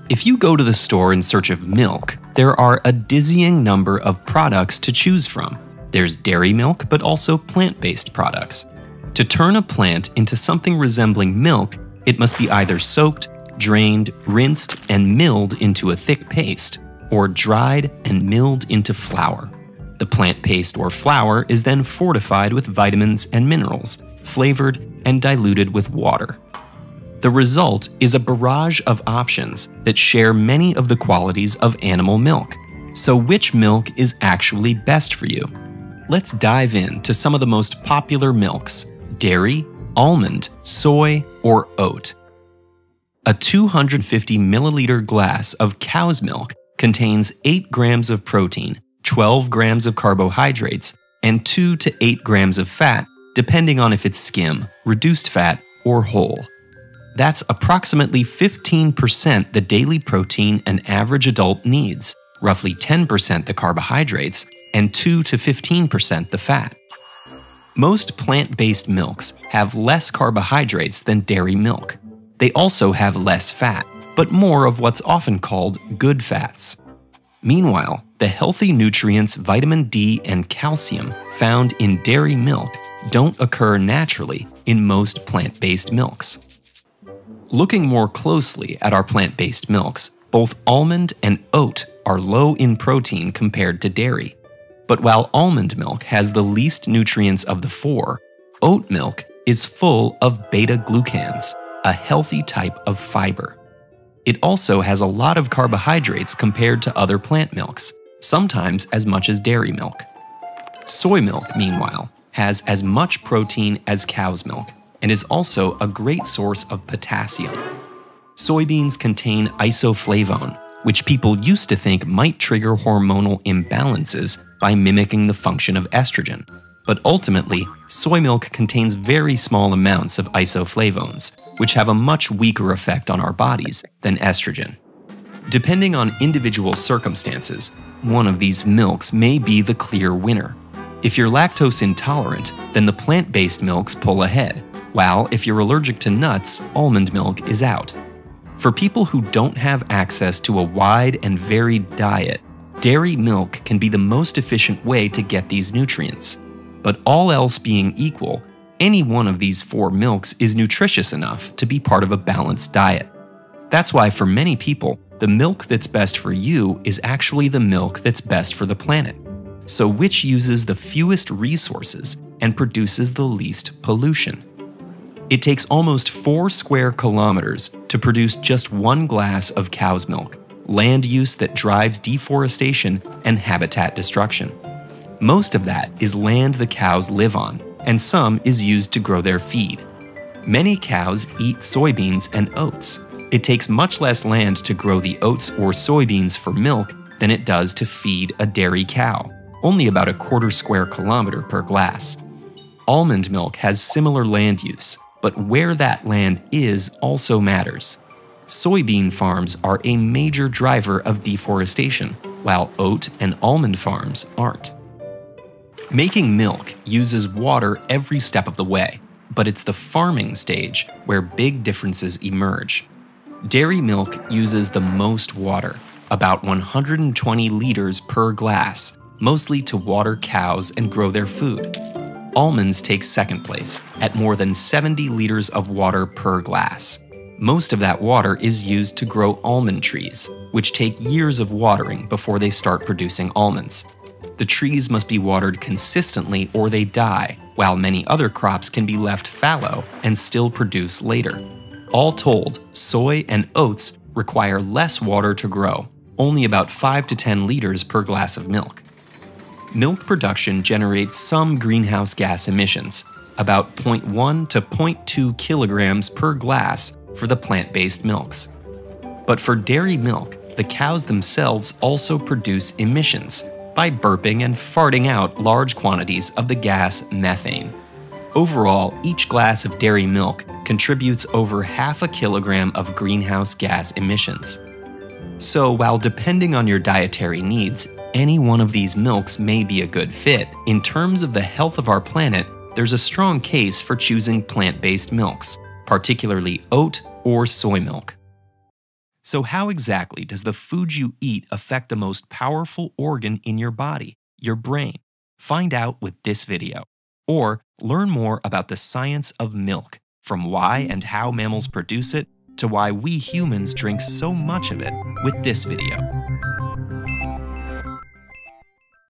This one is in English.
If you go to the store in search of milk, there are a dizzying number of products to choose from. There's dairy milk, but also plant-based products. To turn a plant into something resembling milk, it must be either soaked, drained, rinsed, and milled into a thick paste, or dried and milled into flour. The plant paste or flour is then fortified with vitamins and minerals, flavored, and diluted with water. The result is a barrage of options that share many of the qualities of animal milk. So which milk is actually best for you? Let's dive into some of the most popular milks: dairy, almond, soy, or oat. A 250 milliliter glass of cow's milk contains 8 grams of protein, 12 grams of carbohydrates, and 2 to 8 grams of fat, depending on if it's skim, reduced fat, or whole. That's approximately 15% the daily protein an average adult needs, roughly 10% the carbohydrates, and 2 to 15% the fat. Most plant-based milks have less carbohydrates than dairy milk. They also have less fat, but more of what's often called good fats. Meanwhile, the healthy nutrients vitamin D and calcium found in dairy milk don't occur naturally in most plant-based milks. Looking more closely at our plant-based milks, both almond and oat are low in protein compared to dairy. But while almond milk has the least nutrients of the 4, oat milk is full of beta-glucans, a healthy type of fiber. It also has a lot of carbohydrates compared to other plant milks, sometimes as much as dairy milk. Soy milk, meanwhile, has as much protein as cow's milk, and is also a great source of potassium. Soybeans contain isoflavone, which people used to think might trigger hormonal imbalances by mimicking the function of estrogen. But ultimately, soy milk contains very small amounts of isoflavones, which have a much weaker effect on our bodies than estrogen. Depending on individual circumstances, one of these milks may be the clear winner. If you're lactose intolerant, then the plant-based milks pull ahead, while if you're allergic to nuts, almond milk is out. For people who don't have access to a wide and varied diet, dairy milk can be the most efficient way to get these nutrients. But all else being equal, any one of these 4 milks is nutritious enough to be part of a balanced diet. That's why for many people, the milk that's best for you is actually the milk that's best for the planet. So which uses the fewest resources and produces the least pollution? It takes almost 4 square kilometers to produce just 1 glass of cow's milk, land use that drives deforestation and habitat destruction. Most of that is land the cows live on, and some is used to grow their feed. Many cows eat soybeans and oats. It takes much less land to grow the oats or soybeans for milk than it does to feed a dairy cow, only about a quarter square kilometer per glass. Almond milk has similar land use, but where that land is also matters. Soybean farms are a major driver of deforestation, while oat and almond farms aren't. Making milk uses water every step of the way, but it's the farming stage where big differences emerge. Dairy milk uses the most water, about 120 liters per glass, mostly to water cows and grow their food. Almonds take second place, at more than 70 liters of water per glass. Most of that water is used to grow almond trees, which take years of watering before they start producing almonds. The trees must be watered consistently or they die, while many other crops can be left fallow and still produce later. All told, soy and oats require less water to grow, only about 5 to 10 liters per glass of milk. Milk production generates some greenhouse gas emissions, about 0.1 to 0.2 kilograms per glass for the plant-based milks. But for dairy milk, the cows themselves also produce emissions by burping and farting out large quantities of the gas methane. Overall, each glass of dairy milk contributes over half a kilogram of greenhouse gas emissions. So while depending on your dietary needs, any one of these milks may be a good fit, in terms of the health of our planet, there's a strong case for choosing plant-based milks, particularly oat or soy milk. So how exactly does the food you eat affect the most powerful organ in your body, your brain? Find out with this video. Or learn more about the science of milk, from why and how mammals produce it to why we humans drink so much of it with this video.